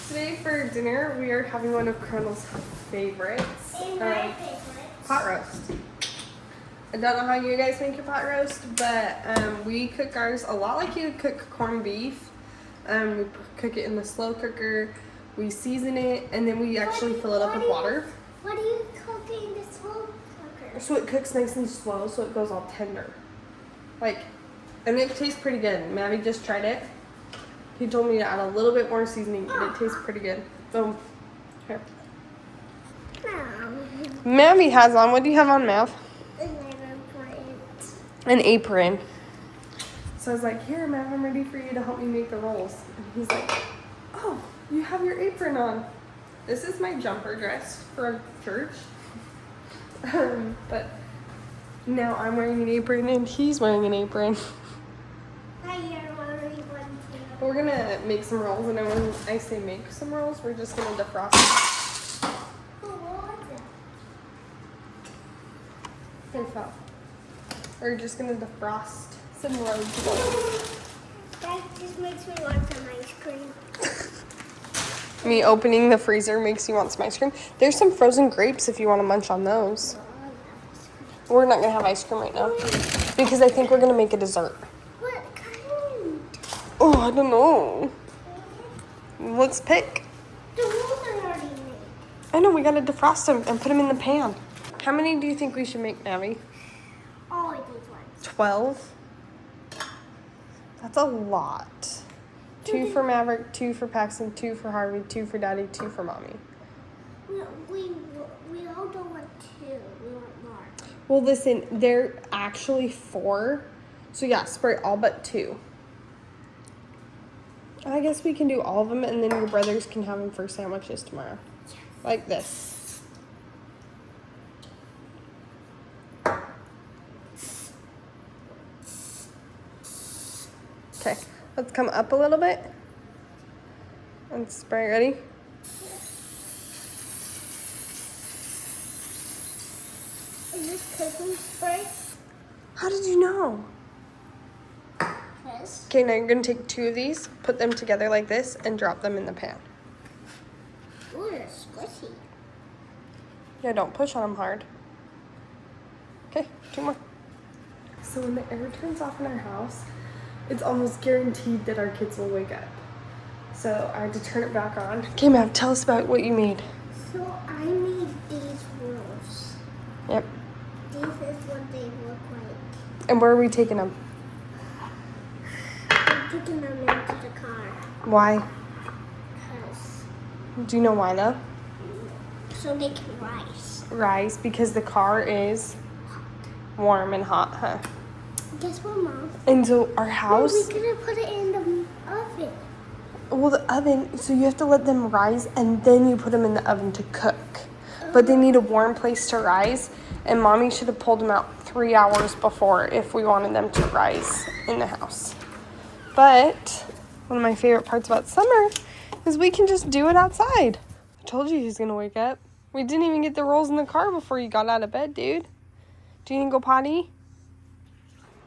Today for dinner, we are having one of Colonel's favorites. Pot roast. I don't know how you guys make your pot roast, but we cook ours a lot like you cook corned beef. We cook it in the slow cooker, we season it, and then we actually fill it up with water. What are you cooking in the slow cooker? So it cooks nice and slow, so it goes all tender. And it tastes pretty good. Maddie just tried it. He told me to add a little bit more seasoning, but it tastes pretty good. So, here. Maddie has on, what do you have on, Mav? An apron. So I was like, here, Mav, I'm ready for you to help me make the rolls. And he's like, oh, you have your apron on. This is my jumper dress for church. But now I'm wearing an apron and he's wearing an apron. But we're gonna make some rolls, and then when I say make some rolls, we're just gonna defrost them. They fell. We're just gonna defrost some rolls. That just makes me want some ice cream. Me opening the freezer makes you want some ice cream. There's some frozen grapes if you want to munch on those. We're not gonna have ice cream right now because I think we're gonna make a dessert. What kind? Oh, I don't know. Let's pick. The rolls are already made. I know, we gotta defrost them and put them in the pan. How many do you think we should make, Navy? Oh, I did once. 12? That's a lot. 2 for Maverick, 2 for Paxton, 2 for Harvey, 2 for Daddy, 2 for Mommy. We all don't want 2. We want more. Well, listen, they're actually 4. So yeah, spray all but 2. I guess we can do all of them, and then your brothers can have them for sandwiches tomorrow. Yes. Like this. Okay, let's come up a little bit. And spray, ready? Is this cooking spray? How did you know? Yes. Okay, now you're gonna take 2 of these, put them together like this, and drop them in the pan. Ooh, they're squishy. Yeah, don't push on them hard. Okay, 2 more. So when the air turns off in our house, it's almost guaranteed that our kids will wake up. So I had to turn it back on. Okay, Mav, tell us about what you made. So I made these rolls. Yep. This is what they look like. And where are we taking them? I'm taking them into the car. Why? Because Do you know why though? so they can rise. Rise, because the car is warm and hot, huh? Guess what, Mom? And so our house... We're gonna put it in the oven. Well, the oven, so you have to let them rise and then you put them in the oven to cook. But they need a warm place to rise, and Mommy should have pulled them out 3 hours before if we wanted them to rise in the house. But one of my favorite parts about summer is we can just do it outside. I told you he's gonna wake up. We didn't even get the rolls in the car before you got out of bed, dude. Do you need to go potty?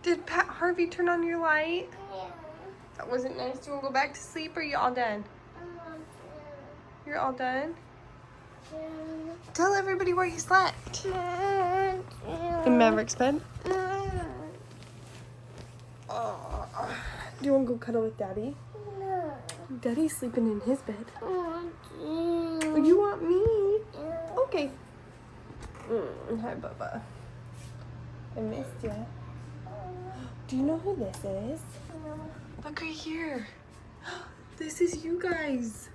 Did Harvey turn on your light? Yeah. That wasn't nice. Do you want to go back to sleep, or are you all done? You're all done? Tell everybody where you slept. In Maverick's bed? Oh. Do you want to go cuddle with Daddy? No. Daddy's sleeping in his bed. Oh, You want me? Okay. Hi, Bubba. I missed you. Do you know who this is? Look right here. This is you guys.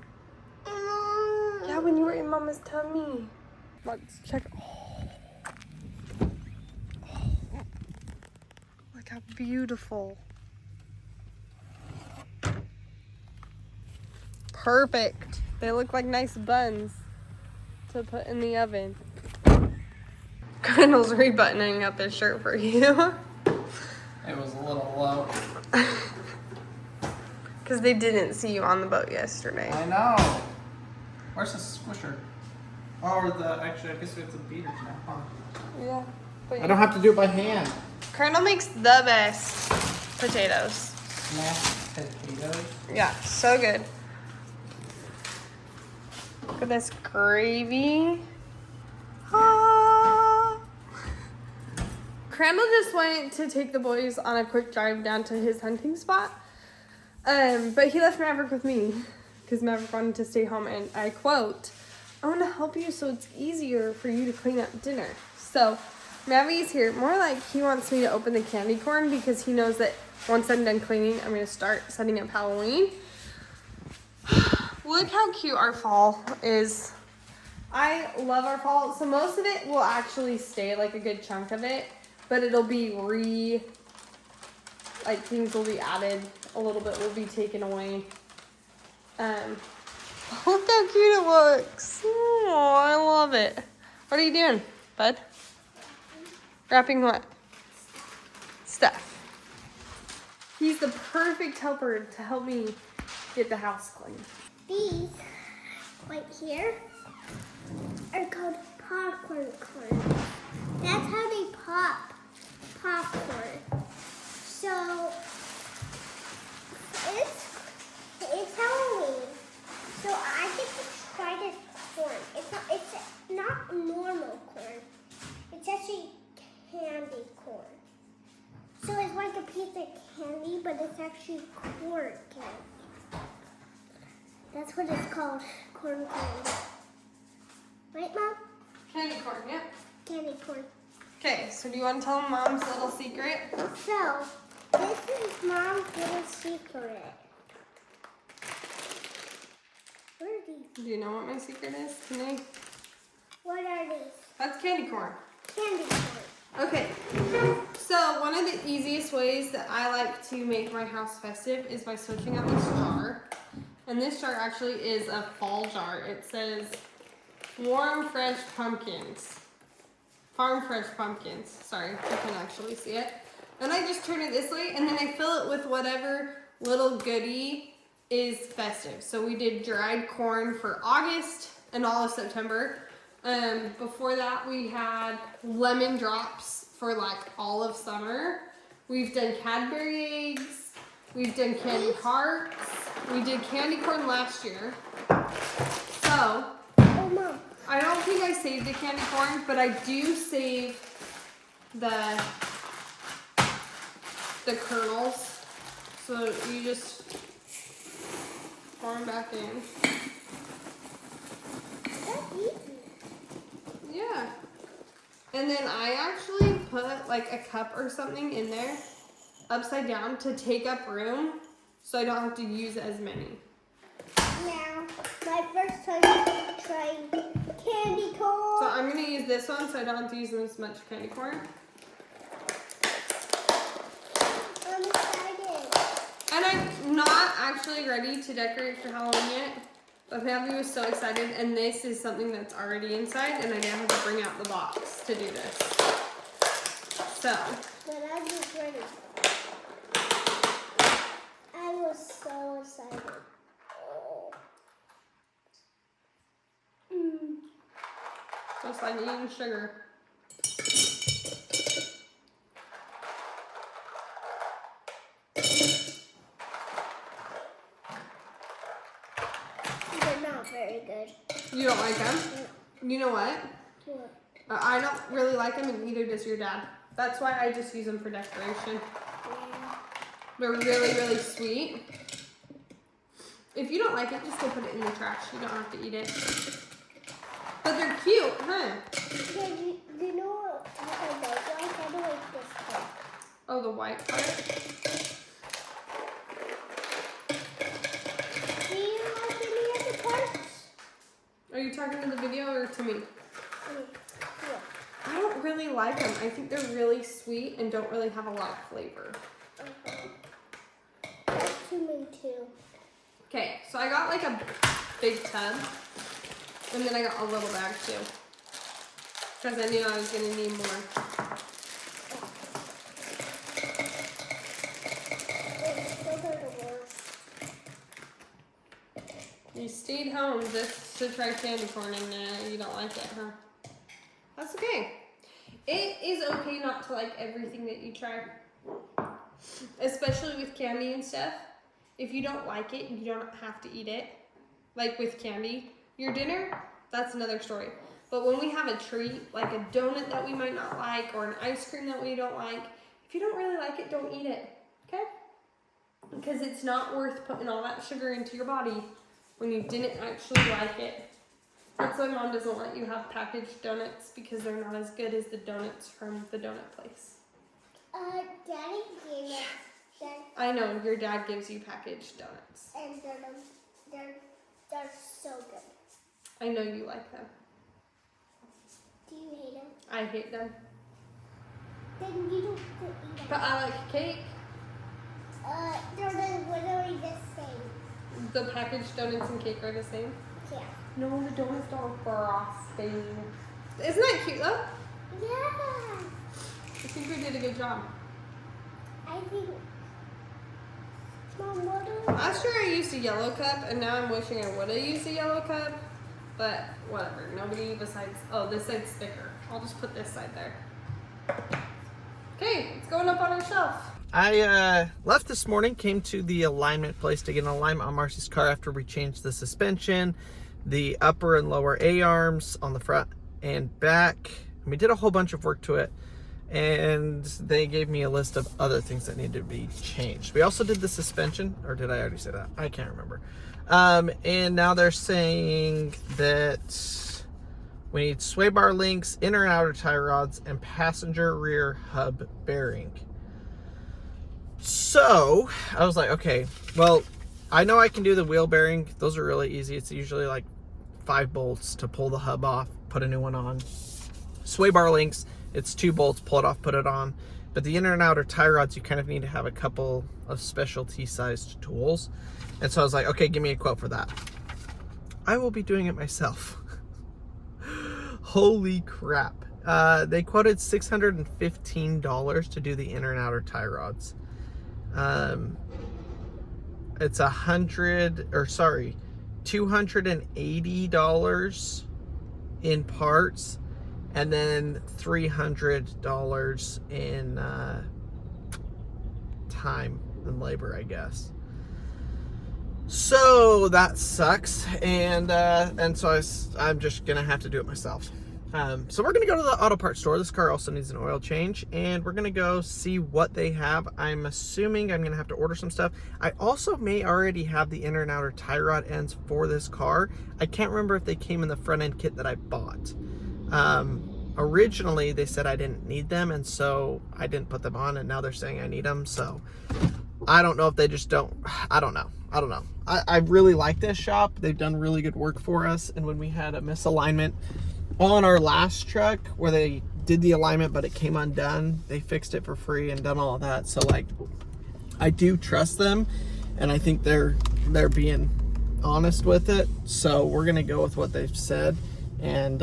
Yeah, when you were in Mama's tummy. Let's check. Oh. Look how beautiful. Perfect. They look like nice buns to put in the oven. Colonel's rebuttoning up his shirt for you. It was a little low. Because they didn't see you on the boat yesterday. I know. Where's the squisher? Oh, actually, I guess we have the beaters now. Huh? Yeah. But I don't have to do it by hand. Colonel makes the best potatoes. Mashed potatoes. Yeah, so good. Look at this gravy. Ah. Crandall just went to take the boys on a quick drive down to his hunting spot. But he left Maverick with me because Maverick wanted to stay home, and I quote, "I want to help you so it's easier for you to clean up dinner." So Mavi's here. More like he wants me to open the candy corn because he knows that once I'm done cleaning, I'm going to start setting up Halloween. Look how cute our fall is. I love our fall. So most of it will actually stay, like a good chunk of it, but it'll be like things will be added. A little bit will be taken away. Look how cute it looks. Oh, I love it. What are you doing, bud? Wrapping what? Stuff. He's the perfect helper to help me get the house clean. These, right here, are called popcorn corn. That's how they pop popcorn. So, it's Halloween. So I get to try this corn. It's not normal corn. It's actually candy corn. So it's like a piece of candy, but it's actually corn candy. That's what it's called, corn candy. Right, Mom? Candy corn, yeah. Candy corn. Okay, so do you want to tell Mom's little secret? So, this is Mom's little secret. What are these? Do you know what my secret is today? What are these? That's candy corn. Candy corn. Okay, so one of the easiest ways that I like to make my house festive is by switching out this jar. And this jar actually is a fall jar. It says warm, fresh pumpkins. Farm fresh pumpkins. Sorry, you can actually see it. And I just turn it this way, and then I fill it with whatever little goodie is festive. So we did dried corn for August and all of September. Before that, we had lemon drops for like all of summer. We've done Cadbury eggs. We've done candy hearts. We did candy corn last year. So, Oh, Mom. I don't think I saved the candy corn, but I do save the kernels. So you just pour them back in. That's easy. Yeah. And then I actually put like a cup or something in there upside down to take up room so I don't have to use as many. Now, my first time trying candy corn. So I'm going to use this one so I don't have to use as much candy corn. I'm excited. And I'm not actually ready to decorate for Halloween yet. But Matthew was so excited, and this is something that's already inside, and I now have to bring out the box to do this. So. But I'm just ready. I was so excited. Oh. Just like eating sugar. They're not very good. You don't like them? No. You know what? What? I don't really like them, and neither does your dad. That's why I just use them for decoration. Yeah. They're really, really sweet. If you don't like it, just go put it in the trash. You don't have to eat it. But they're cute, huh? Yeah, you know what I don't like? I don't like this part. Oh, the white part? Do you like any of the parts? Are you talking to the video or to me? Yeah. I don't really like them. I think they're really sweet and don't really have a lot of flavor. That's to me too. Okay, so I got like a big tub, and then I got a little bag too, because I knew I was gonna need more. You stayed home just to try candy corn, and you don't like it, huh? That's okay. It is okay not to like everything that you try, especially with candy and stuff. If you don't like it, you don't have to eat it. Like with candy, Your dinner, that's another story. But when we have a treat, like a donut that we might not like or an ice cream that we don't like, if you don't really like it, don't eat it, okay? Because it's not worth putting all that sugar into your body when you didn't actually like it. That's why Mom doesn't let you have packaged donuts, because they're not as good as the donuts from the donut place. Daddy gave us that. I know, your dad gives you packaged donuts. And they're so good. I know you like them. Do you hate them? I hate them. Then you don't eat them. But I like cake. They're literally the same. The packaged donuts and cake are the same. Yeah. No, the donuts are frosting. Isn't that cute though? Yeah. I think we did a good job. I think. Mom, what do Last year I used a yellow cup, and now I'm wishing I would have used a yellow cup. But whatever. Nobody besides. Oh, this side's thicker. I'll just put this side there. Okay, it's going up on our shelf. I left this morning, came to the alignment place to get an alignment on Marcy's car after we changed the suspension, the upper and lower A-arms on the front and back. And we did a whole bunch of work to it, and they gave me a list of other things that needed to be changed. We also did the suspension, or did I already say that? I can't remember. And now they're saying that we need sway bar links, inner and outer tie rods, and passenger rear hub bearing. So I was like, okay, well, I know I can do the wheel bearing. Those are really easy. It's usually like 5 bolts to pull the hub off, put a new one on. Sway bar links, it's 2 bolts, pull it off, put it on. But the inner and outer tie rods, you kind of need to have a couple of specialty sized tools. And so I was like, okay, give me a quote for that. I will be doing it myself. Holy crap. They quoted $615 to do the inner and outer tie rods. It's $280 in parts, and then $300 in time and labor, I guess. So that sucks, and so I'm just gonna have to do it myself. So we're gonna go to the auto parts store. This car also needs an oil change, and we're gonna go see what they have. I'm assuming I'm gonna have to order some stuff. I also may already have the inner and outer tie rod ends for this car. I can't remember if they came in the front end kit that I bought. Originally they said I didn't need them, and so I didn't put them on, and now they're saying I need them. So I don't know if they just don't. I don't know. I really like this shop. They've done really good work for us, and when we had a misalignment on our last truck where they did the alignment but it came undone, they fixed it for free and done all of that. So like, I do trust them, and I think they're being honest with it. So we're gonna go with what they've said, and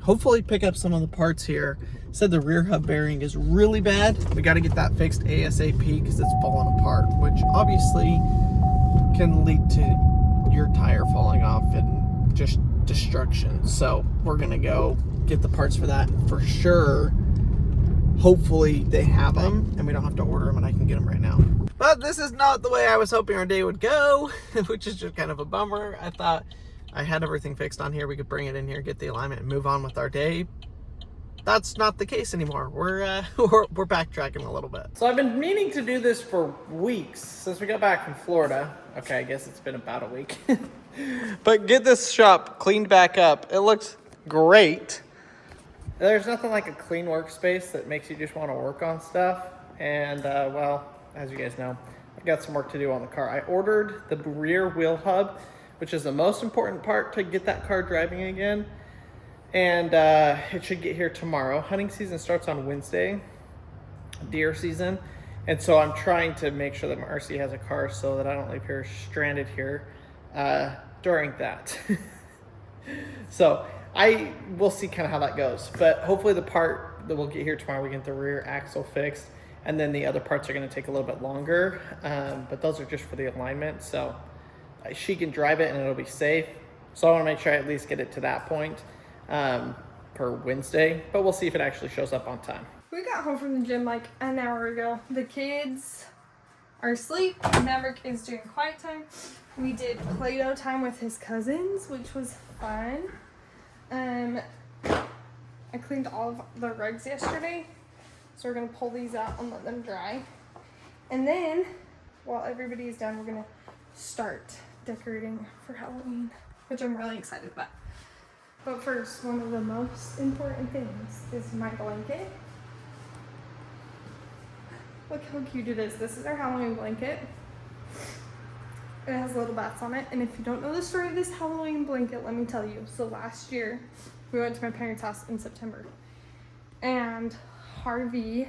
hopefully pick up some of the parts here. Said the rear hub bearing is really bad. We got to get that fixed ASAP because it's falling apart, which obviously can lead to your tire falling off and just destruction. So we're gonna go get the parts for that for sure. Hopefully they have them and we don't have to order them, and I can get them right now. But this is not the way I was hoping our day would go, which is just kind of a bummer. I thought I had everything fixed on here. We could bring it in here, get the alignment, and move on with our day. That's not the case anymore. We're backtracking a little bit. So I've been meaning to do this for weeks since we got back from Florida. Okay, I guess it's been about a week. But get this shop cleaned back up. It looks great. There's nothing like a clean workspace that makes you just want to work on stuff. And well, as you guys know, I've got some work to do on the car. I ordered the rear wheel hub, which is the most important part to get that car driving again. And it should get here tomorrow. Hunting season starts on Wednesday, deer season. And so I'm trying to make sure that Marcy has a car so that I don't leave her stranded here during that. So we'll see kind of how that goes. But hopefully the part that we'll get here tomorrow, we get the rear axle fixed. And then the other parts are gonna take a little bit longer. But those are just for the alignment. So she can drive it and it'll be safe. So I wanna make sure I at least get it to that point per Wednesday, but we'll see if it actually shows up on time. We got home from the gym like an hour ago. The kids are asleep. Maverick is doing quiet time. We did Play-Doh time with his cousins, which was fun. I cleaned all of the rugs yesterday, so we're gonna pull these out and let them dry. And then, while everybody's done, we're gonna start decorating for Halloween, which I'm really excited about. But first, one of the most important things is my blanket. Look how cute it is. This is our Halloween blanket. It has little bats on it. And if you don't know the story of this Halloween blanket, let me tell you. So last year, we went to my parents' house in September. And Harvey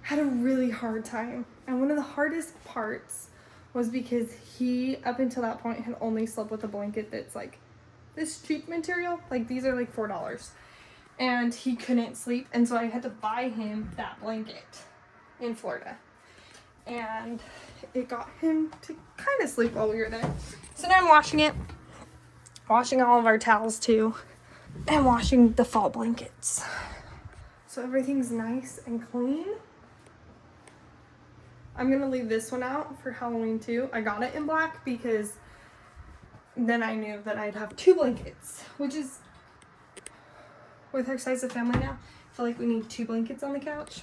had a really hard time. And one of the hardest parts was because he, up until that point, had only slept with a blanket that's like this cheap material. Like these are like $4. And he couldn't sleep. And so I had to buy him that blanket in Florida. And it got him to kind of sleep while we were there. So now I'm washing it. Washing all of our towels too. And washing the fall blankets. So everything's nice and clean. I'm going to leave this one out for Halloween too. I got it in black because then I knew that I'd have 2 blankets. Which is, with our size of family now, I feel like we need 2 blankets on the couch.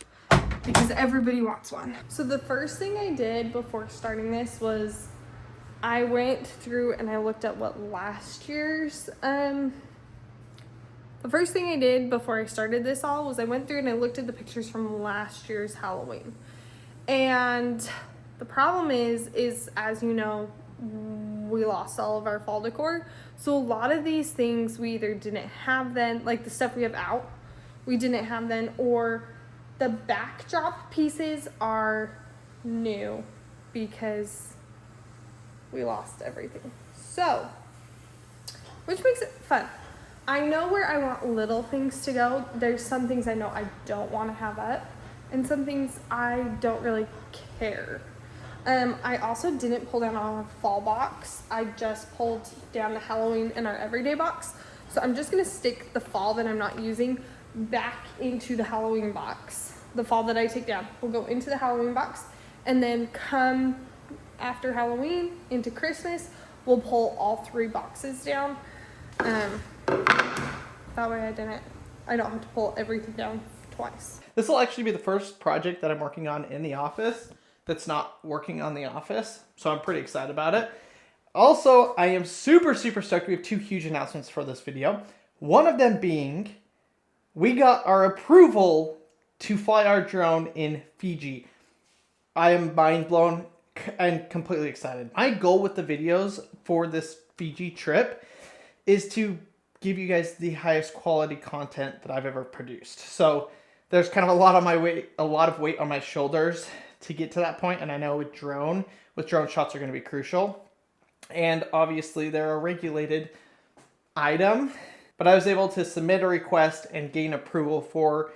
Because everybody wants one. So the first thing I did before starting this was I went through and I looked at what last year's, the first thing I did before I started this all was I went through and I looked at the pictures from last year's Halloween. And the problem is as you know, we lost all of our fall decor. So a lot of these things we either didn't have then, like the stuff we have out, we didn't have then, or the backdrop pieces are new because we lost everything. So, which makes it fun. I know where I want little things to go. There's some things I know I don't want to have up, and some things I don't really care. I also didn't pull down our fall box. I just pulled down the Halloween and our everyday box. So I'm just gonna stick the fall that I'm not using back into the Halloween box. The fall that I take down will go into the Halloween box, and then come after Halloween into Christmas, we'll pull all 3 boxes down. That way I don't have to pull everything down twice. This will actually be the first project that I'm working on in the office that's not working on the office, so I'm pretty excited about it. Also, I am super stoked. We have 2 huge announcements for this video. One of them being, we got our approval to fly our drone in Fiji. I am mind blown and completely excited. My goal with the videos for this Fiji trip is to give you guys the highest quality content that I've ever produced. So there's kind of a lot of weight on my shoulders to get to that point, and I know with drone shots are going to be crucial. And obviously they're a regulated item, but I was able to submit a request and gain approval for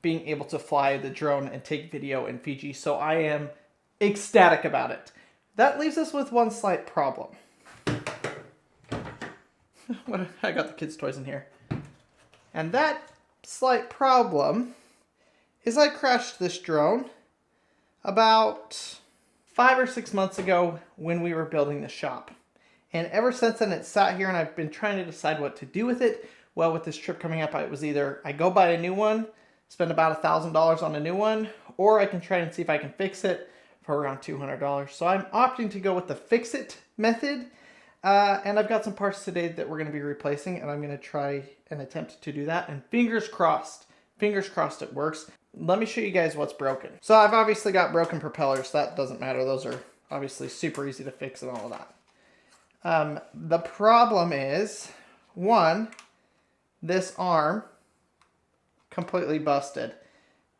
being able to fly the drone and take video in Fiji. So I am ecstatic about it. That leaves us with one slight problem. I got the kids' toys in here. And that slight problem is I crashed this drone about 5 or 6 months ago when we were building the shop. And ever since then it sat here and I've been trying to decide what to do with it. Well, with this trip coming up, it was either I go buy a new one, spend about $1,000 on a new one, or I can try and see if I can fix it for around $200. So I'm opting to go with the fix-it method. And I've got some parts today that we're going to be replacing, and I'm going to try and attempt to do that. And fingers crossed it works. Let me show you guys what's broken. So I've obviously got broken propellers. That doesn't matter. Those are obviously super easy to fix and all of that. The problem is, one, this arm completely busted.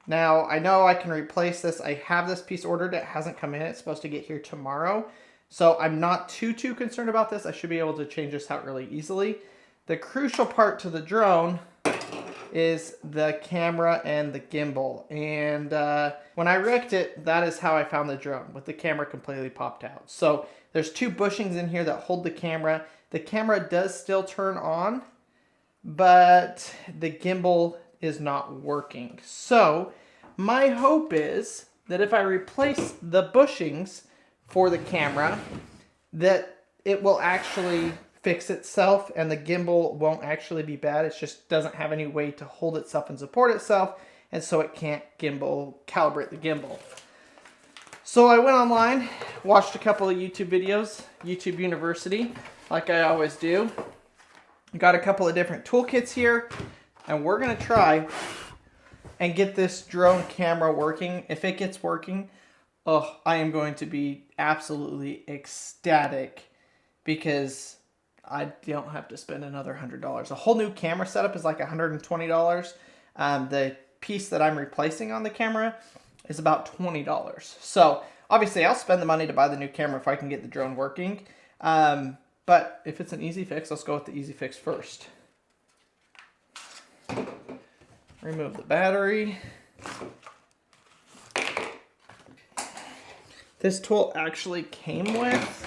Now, I know I can replace this. I have this piece ordered. It hasn't come in. It's supposed to get here tomorrow. So I'm not too concerned about this. I should be able to change this out really easily. The crucial part to the drone is the camera and the gimbal. And when I wrecked it, that is how I found the drone, with the camera completely popped out. So there's 2 bushings in here that hold the camera. The camera does still turn on, but the gimbal is not working. So my hope is that if I replace the bushings for the camera, that it will actually fix itself and the gimbal won't actually be bad. It just doesn't have any way to hold itself and support itself, and so it can't calibrate the gimbal. So I went online, watched a couple of YouTube videos, YouTube University, like I always do. Got a couple of different toolkits here, and we're gonna try and get this drone camera working. If it gets working, oh, I am going to be absolutely ecstatic, because I don't have to spend another $100. A whole new camera setup is like $120. The piece that I'm replacing on the camera is about $20. So obviously I'll spend the money to buy the new camera if I can get the drone working. But if it's an easy fix, let's go with the easy fix first. Remove the battery. This tool actually came with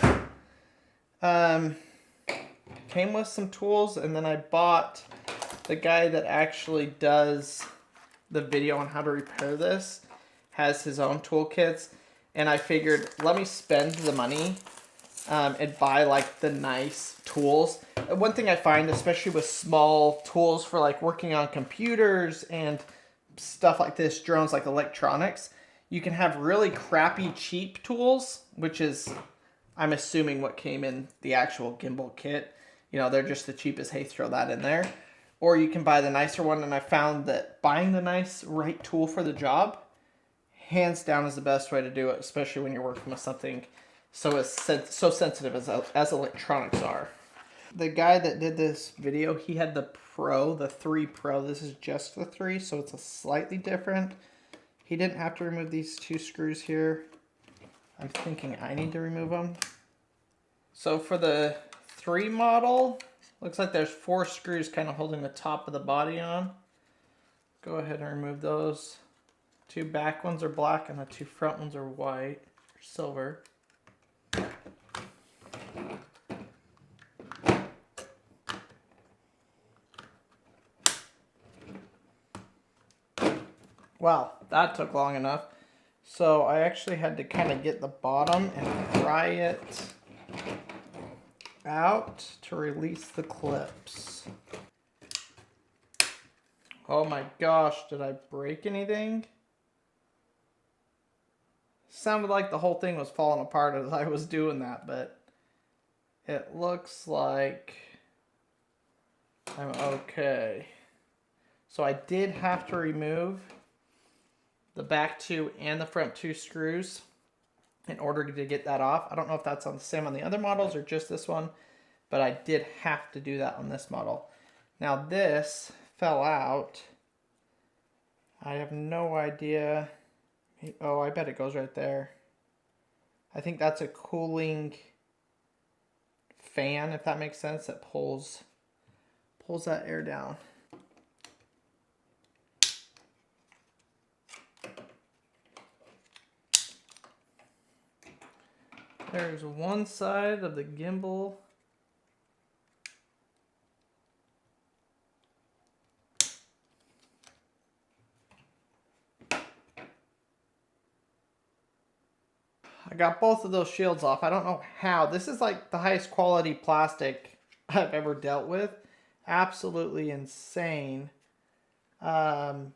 some tools, and then I bought the guy that actually does the video on how to repair this, has his own toolkits, and I figured let me spend the money and buy like the nice tools. One thing I find, especially with small tools for like working on computers and stuff like this, drones, like electronics, you can have really crappy cheap tools, which is, I'm assuming, what came in the actual gimbal kit. You know, they're just the cheapest, hey, throw that in there. Or you can buy the nicer one, and I found that buying the nice right tool for the job, hands down, is the best way to do it, especially when you're working with something so sensitive as electronics are. The guy that did this video, he had the Pro, the 3 Pro. This is just the 3, so it's a slightly different. He didn't have to remove these 2 screws here. I'm thinking I need to remove them. So for the 3 model, looks like there's 4 screws kind of holding the top of the body on. Go ahead and remove those. 2 back ones are black and the 2 front ones are white or silver. Wow, that took long enough. So I actually had to kind of get the bottom and pry it out to release the clips. Oh my gosh, did I break anything? Sounded like the whole thing was falling apart as I was doing that, but it looks like I'm okay. So I did have to remove the back 2 and the front 2 screws in order to get that off. I don't know if that's on the same on the other models or just this one, but I did have to do that on this model. Now this fell out. I have no idea. Oh, I bet it goes right there. I think that's a cooling fan, if that makes sense, that pulls that air down. There's one side of the gimbal. I got both of those shields off. I don't know how. This is like the highest quality plastic I've ever dealt with. Absolutely insane. And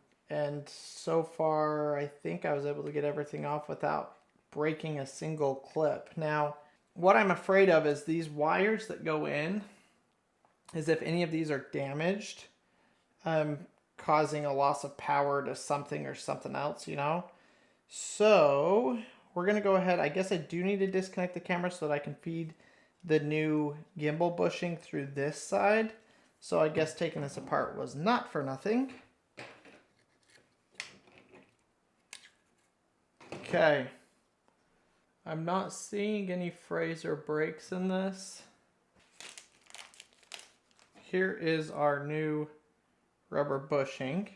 so far, I think I was able to get everything off without breaking a single clip. Now, what I'm afraid of is these wires that go in, is if any of these are damaged, causing a loss of power to something or something else, you know? So we're going to go ahead. I guess I do need to disconnect the camera so that I can feed the new gimbal bushing through this side. So I guess taking this apart was not for nothing. Okay. I'm not seeing any frays or breaks in this. Here is our new rubber bushing.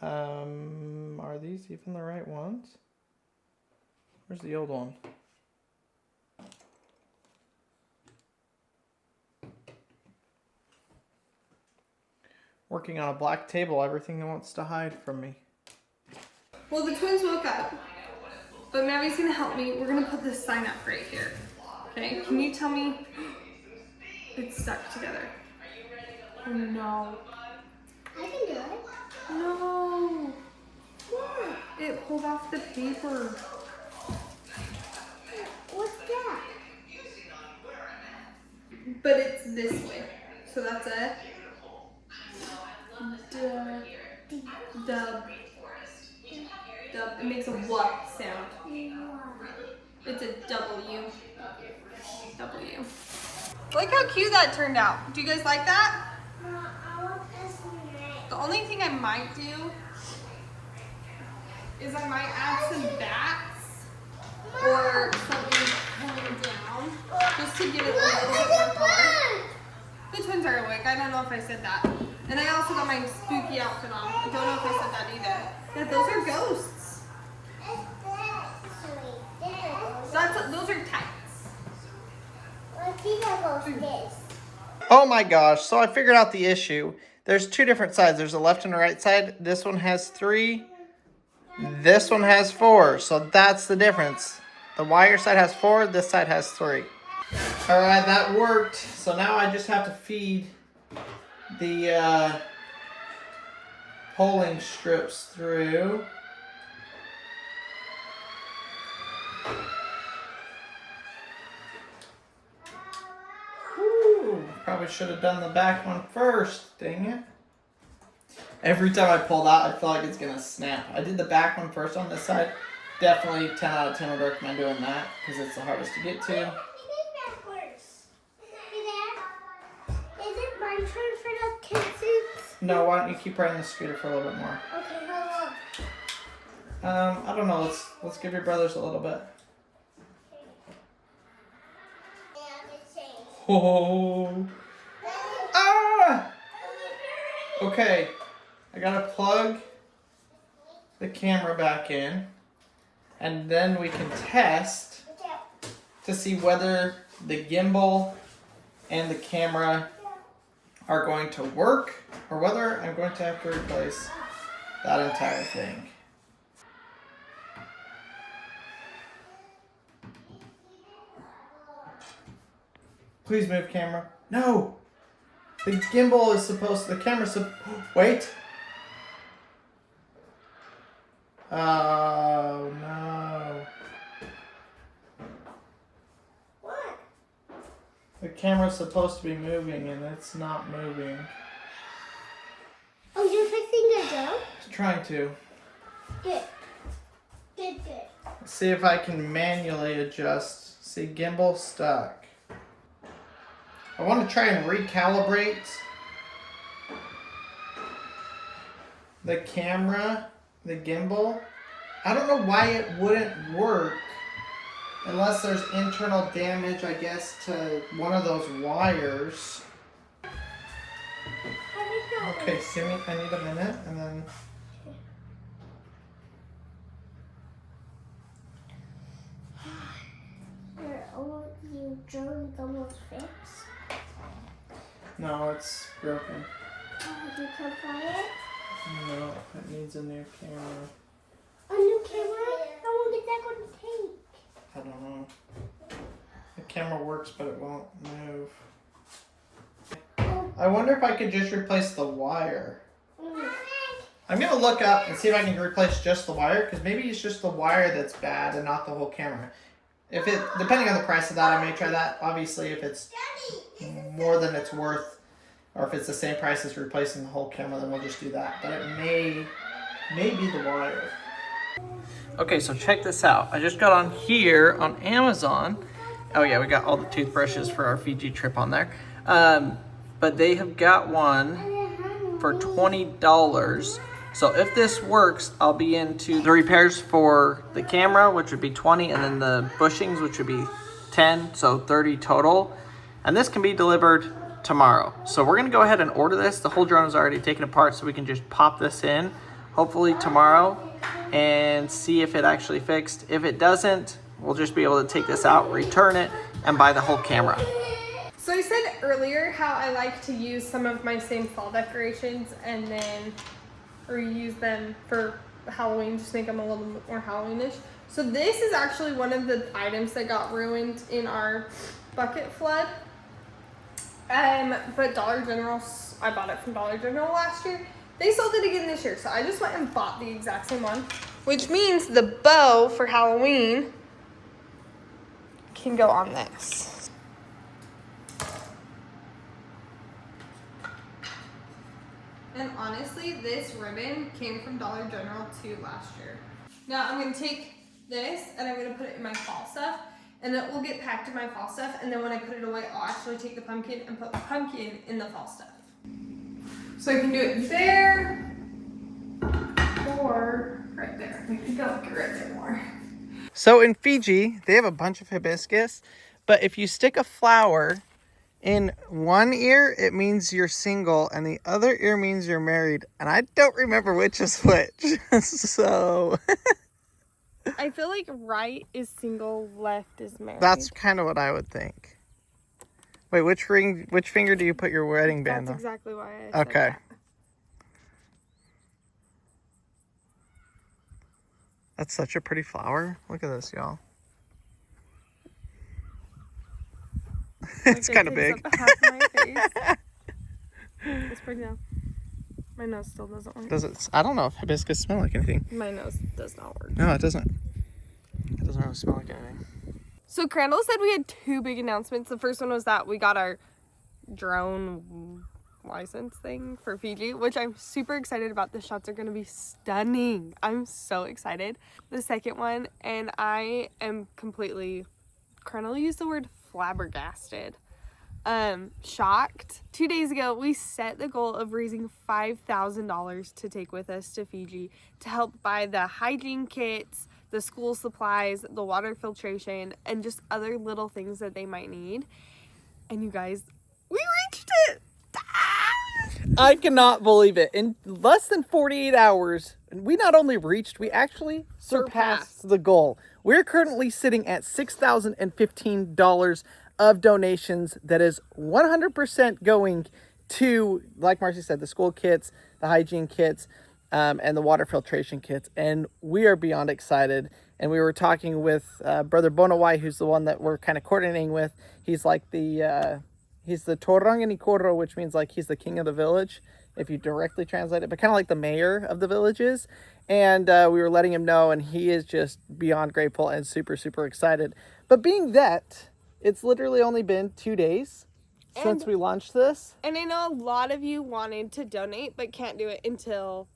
Are these even the right ones? Where's the old one? Working on a black table, everything wants to hide from me. Well, the twins woke up, but Mavi's gonna help me. We're gonna put this sign up right here. Okay, can you tell me it's stuck together? Oh no. I can do it. No. What? It pulled off the paper. What's that? But it's this way. So that's a dub. Dub. It makes a what sound. It's a W. W. Look how cute that turned out. Do you guys like that? No, I want this next. The only thing I might do is I might add some bats or something coming down just to give it a little bit more color. The twins are awake. I don't know if I said that. And I also got my spooky outfit on. I don't know if I said that either. Yeah, those are ghosts. Those are tights. Oh my gosh, so I figured out the issue. There's two different sides. There's a left and a right side. This one has 3. This one has 4. So that's the difference. The wire side has 4. This side has 3. All right, that worked. So now I just have to feed the polling strips through. Probably should have done the back one first. Dang it. Every time I pull that, I feel like it's going to snap. I did the back one first on this side. Definitely 10 out of 10 would recommend doing that because it's the hardest to get to. Is it my turn for the kisses? No, why don't you keep riding the scooter for a little bit more? Okay, hold on. I don't know. Let's give your brothers a little bit. Oh. Ah! Okay. I gotta plug the camera back in. And then we can test to see whether the gimbal and the camera are going to work or whether I'm going to have to replace that entire thing. Please move, camera. No! The gimbal is supposed to, the camera's wait. Oh no. What? The camera's supposed to be moving and it's not moving. Oh, you're fixing the dome? Trying to. Good. Good, good. See if I can manually adjust. See, gimbal stuck. I want to try and recalibrate the camera, the gimbal. I don't know why it wouldn't work unless there's internal damage, I guess, to one of those wires. Okay, Simmy, I need a minute and then... Your drone's almost fixed. No, it's broken. Oh, you can fly it? No, it needs a new camera. A new camera? How long is that going to take? I don't know. The camera works, but it won't move. I wonder if I could just replace the wire. I'm going to look up and see if I can replace just the wire, because maybe it's just the wire that's bad and not the whole camera. If it, depending on the price of that, I may try that. Obviously, if it's more than it's worth, or if it's the same price as replacing the whole camera, then we'll just do that. But it may be the wire. Okay, so check this out. I just got on here on Amazon. Oh yeah, we got all the toothbrushes for our Fiji trip on there. But they have got one for $20. So if this works, I'll be into the repairs for the camera, which would be 20, and then the bushings, which would be 10, so 30 total. And this can be delivered tomorrow. So we're gonna go ahead and order this. The whole drone is already taken apart, so we can just pop this in, hopefully tomorrow, and see if it actually fixed. If it doesn't, we'll just be able to take this out, return it, and buy the whole camera. So I said earlier how I like to use some of my same fall decorations and then reuse them for Halloween, just make them a little bit more Halloweenish. So this is actually one of the items that got ruined in our bucket flood. But Dollar General, I bought it from Dollar General last year. They sold it again this year, so I just went and bought the exact same one. Which means the bow for Halloween can go on this. And honestly, this ribbon came from Dollar General too last year. Now I'm gonna take this and I'm gonna put it in my fall stuff, and it will get packed in my fall stuff, and then when I put it away, I'll actually take the pumpkin and put the pumpkin in the fall stuff. So I can do it there or right there. I think I'll look right there more. So in Fiji, they have a bunch of hibiscus, but if you stick a flower in one ear, it means you're single, and the other ear means you're married. And I don't remember which is which. So I feel like right is single, left is married. that's kind of what I would think. Wait, which finger do you put your wedding band on? That's exactly why I said Okay. that. That's such a pretty flower. Look at this, y'all. It's kind of big. Up half my face. It's pretty now. My nose still doesn't work. Does it? I don't know if hibiscus smell like anything. My nose does not work. No, it doesn't. It doesn't really smell like anything. So Crandall said we had two big announcements. The first one was that we got our drone license thing for Fiji, which I'm super excited about. The shots are going to be stunning. I'm so excited. The second one, and I am completely, Crandall used the word flabbergasted. Shocked. 2 days ago, we set the goal of raising $5,000 to take with us to Fiji to help buy the hygiene kits, the school supplies, the water filtration, and just other little things that they might need. And you guys, we reached it! I cannot believe it. In less than 48 hours, we not only reached, we actually surpassed the goal. We're currently sitting at $6,015 of donations that is 100% going to, like Marcy said, the school kits, the hygiene kits, and the water filtration kits. And we are beyond excited. And we were talking with Brother Bonawai, who's the one that we're kind of coordinating with. He's like he's the Toranganikoro, which means like he's the king of the village, if you directly translate it, but kind of like the mayor of the villages. And we were letting him know, and he is just beyond grateful and super, super excited. But being that it's literally only been 2 days since we launched this. And I know a lot of you wanted to donate, but can't do it until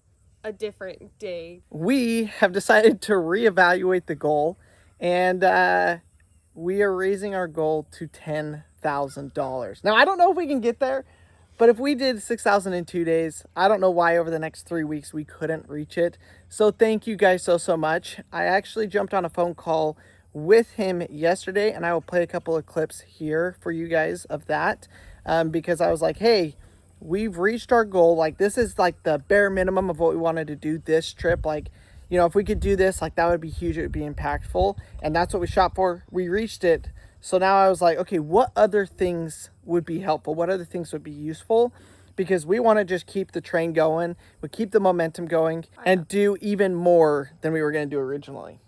a different day. We have decided to reevaluate the goal, and we are raising our goal to $10,000. Now, I don't know if we can get there, but if we did 6,000 in 2 days, I don't know why over the next 3 weeks we couldn't reach it. So thank you guys so much. I actually jumped on a phone call with him yesterday, and I will play a couple of clips here for you guys of that, because I was like, hey, we've reached our goal. Like, this is like the bare minimum of what we wanted to do this trip. Like, you know, if we could do this, like, that would be huge. It would be impactful, and that's what we shot for. We reached it. So now I was like, okay, what other things would be helpful? What other things would be useful? Because we want to just keep the train going, we keep the momentum going, and do even more than we were going to do originally.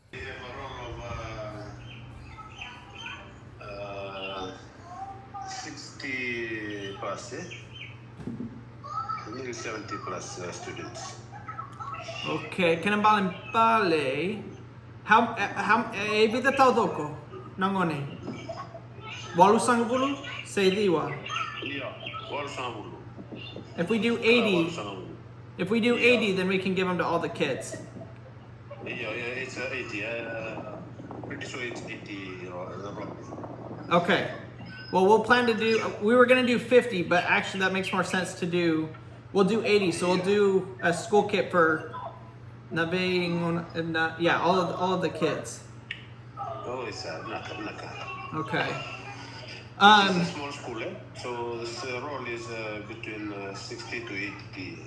60 plus, nearly 70 plus students. Okay, kena bale. How evita tau doko nangone. Walu sangulu say diwa. Yeah, all samulu. If we do 80, then we can give them to all the kids. Yeah, it's 80. Pretty sure it's 80. Okay. Well, we'll plan to do, we were going to do 50, but actually that makes more sense to do, we'll do 80. So we'll do a school kit for, yeah, all of the kids. Oh, it's Naka. Okay. It's a small school, so the roll is between 60 to 80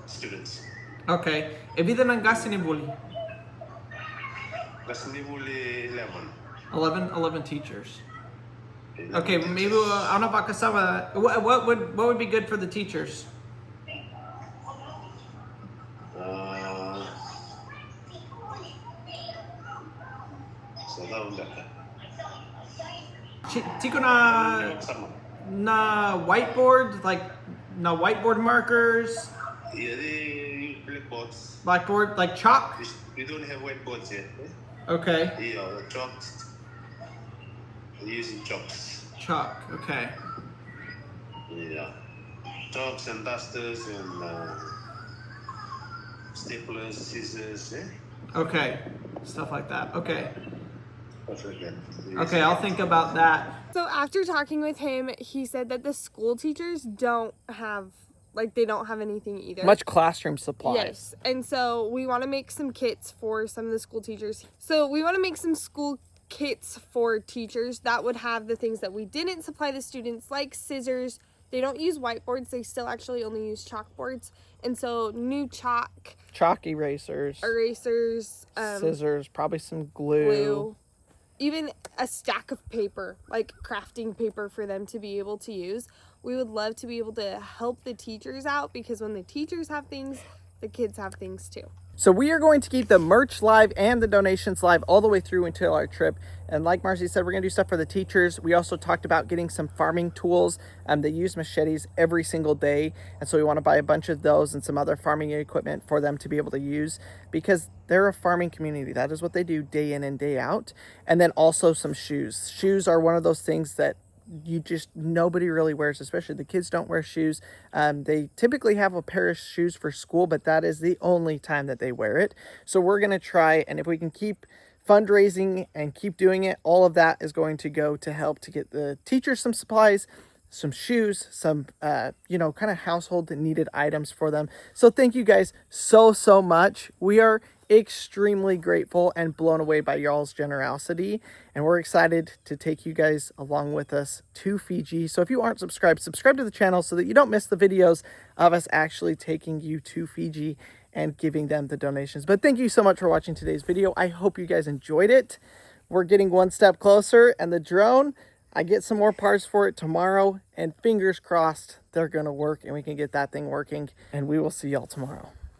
students. Okay. Evita ng gasi ni Buli? Gasnivuli 11. 11 teachers. Okay, maybe ano ba kasama? What would be good for the teachers? daw daka. Chico na whiteboard, like na whiteboard markers, Yeah, they use blackboards. blackboard, like chalk. We don't have whiteboards yet. Okay, Yeah, chalks. We're using chalks. chalk. Okay, Yeah, chalks and dusters and staplers, scissors, okay, stuff like that. Okay, stuff like that. okay, I'll think about that. So after talking with him, he said that the school teachers don't have, like, they don't have anything either. Much classroom supplies. Yes. And so we want to make some kits for some of the school teachers. So we want to make some school kits for teachers that would have the things that we didn't supply the students, like scissors. They don't use whiteboards. They still actually only use chalkboards. And so new Chalk erasers, scissors, probably some glue. Even a stack of paper, like crafting paper for them to be able to use. We would love to be able to help the teachers out, because when the teachers have things, the kids have things too. So we are going to keep the merch live and the donations live all the way through until our trip. And like Marcy said, we're going to do stuff for the teachers. We also talked about getting some farming tools. They use machetes every single day. And so we want to buy a bunch of those and some other farming equipment for them to be able to use, because they're a farming community. That is what they do day in and day out. And then also some shoes. Shoes are one of those things that nobody really wears, especially the kids don't wear shoes. They typically have a pair of shoes for school, but that is the only time that they wear it. So we're going to try, and if we can keep fundraising and keep doing it, all of that is going to go to help to get the teachers some supplies, some shoes, some, kind of household needed items for them. So thank you guys so much. We are extremely grateful and blown away by y'all's generosity, and we're excited to take you guys along with us to Fiji. So if you aren't subscribed, subscribe to the channel so that you don't miss the videos of us actually taking you to Fiji and giving them the donations. But thank you so much for watching today's video. I hope you guys enjoyed it. We're getting one step closer, and the drone, I get some more parts for it tomorrow, and fingers crossed they're gonna work and we can get that thing working, and we will see y'all tomorrow.